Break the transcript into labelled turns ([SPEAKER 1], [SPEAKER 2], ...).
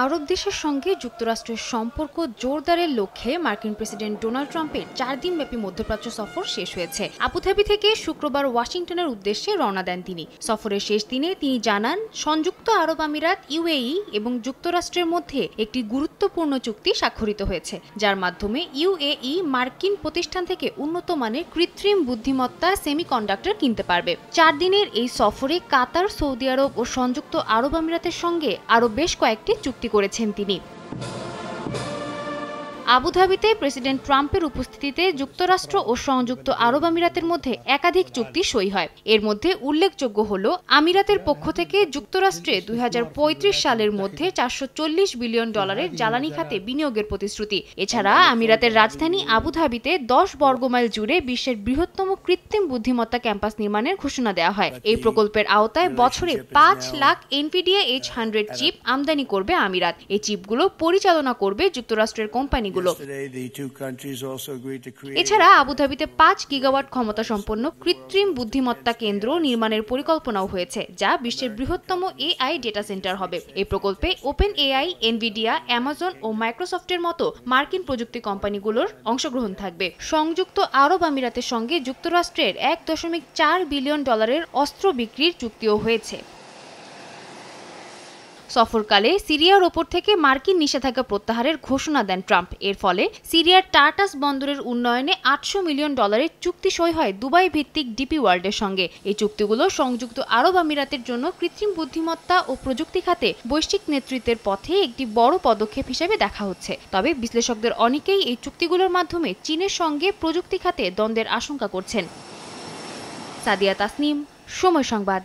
[SPEAKER 1] আরব দেশের সঙ্গে যুক্তরাষ্ট্রের সম্পর্ক জোরদারের লক্ষ্যে মার্কিন প্রেসিডেন্ট ডোনাল্ড ট্রাম্পের 4 দিনব্যাপী মধ্যপ্রাচ্য সফর শেষ হয়েছে। আবুধাবি থেকে শুক্রবার ওয়াশিংটনের উদ্দেশ্যে রওনা দেন তিনি। সফরের শেষ দিনে তিনি জানান, সংযুক্ত আরব আমিরাত ইউএই এবং যুক্তরাষ্ট্রের মধ্যে একটি গুরুত্বপূর্ণ চুক্তি স্বাক্ষরিত হয়েছে, যার মাধ্যমে ইউএই মার্কিন প্রতিষ্ঠান থেকে উন্নত মানের কৃত্রিম বুদ্ধিমত্তা সেমিকন্ডাক্টর কিনতে পারবে। 4 দিনের এই সফরে কাতার, সৌদি আরব ও সংযুক্ত আরব আমিরাতের সঙ্গে আরও বেশ কয়েকটি চুক্তি করেছেন তিনি। আবুধাবিতে প্রেসিডেন্ট ট্রাম্পের উপস্থিতিতে যুক্তরাষ্ট্র ও সংযুক্ত আরব আমিরাতের মধ্যে একাধিক চুক্তি সই হয়। এর মধ্যে উল্লেখযোগ্য হল, আমিরাতের পক্ষ থেকে যুক্তরাষ্ট্রে 2035 সালের মধ্যে $440 বিলিয়ন জ্বালানি খাতে বিনিয়োগের প্রতিশ্রুতি। এছাড়া আমিরাতের রাজধানী আবুধাবিতে 10 বর্গমাইল জুড়ে বিশ্বের বৃহত্তম কৃত্রিম বুদ্ধিমত্তা ক্যাম্পাস নির্মাণের ঘোষণা দেওয়া হয়। এই প্রকল্পের আওতায় বছরে 5 লাখ NVIDIA H100 চিপ আমদানি করবে আমিরাত। এই চিপগুলো পরিচালনা করবে যুক্তরাষ্ট্রের কোম্পানি। এছাড়া আবুধাবিতে 5 গিগাওয়াট ক্ষমতা সম্পন্ন কৃত্রিম বুদ্ধিমত্তা কেন্দ্র নির্মাণের পরিকল্পনাও হয়েছে, যা বিশ্বের বৃহত্তম AI ডেটা সেন্টার হবে। এই প্রকল্পে ওপেন AI, এনভিডিয়া, অ্যামাজন ও মাইক্রোসফটের মতো মার্কিন প্রযুক্তি কোম্পানিগুলোর অংশগ্রহণ থাকবে। সংযুক্ত আরব আমিরাতের সঙ্গে যুক্তরাষ্ট্রের $1.4 বিলিয়ন অস্ত্র বিক্রির চুক্তিও হয়েছে। সফরকালে সিরিয়ার ওপর থেকে মার্কিন নিষেধাজ্ঞা প্রত্যাহারের ঘোষণা দেন ট্রাম্প। এর ফলে সিরিয়ার টার্টাস বন্দরের উন্নয়নে $800 মিলিয়ন চুক্তি সই হয় দুবাই ভিত্তিক ডিপি ওয়ার্ল্ডের সঙ্গে। এই চুক্তিগুলো সংযুক্ত আরব আমিরাতের জন্য কৃত্রিম বুদ্ধিমত্তা ও প্রযুক্তি খাতে বৈশ্বিক নেতৃত্বের পথে একটি বড় পদক্ষেপ হিসেবে দেখা হচ্ছে। তবে বিশ্লেষকদের অনেকেই এই চুক্তিগুলোর মাধ্যমে চীনের সঙ্গে প্রযুক্তি খাতে দ্বন্দ্বের আশঙ্কা করছেন। সাদিয়া তাসনিম, সময় সংবাদ।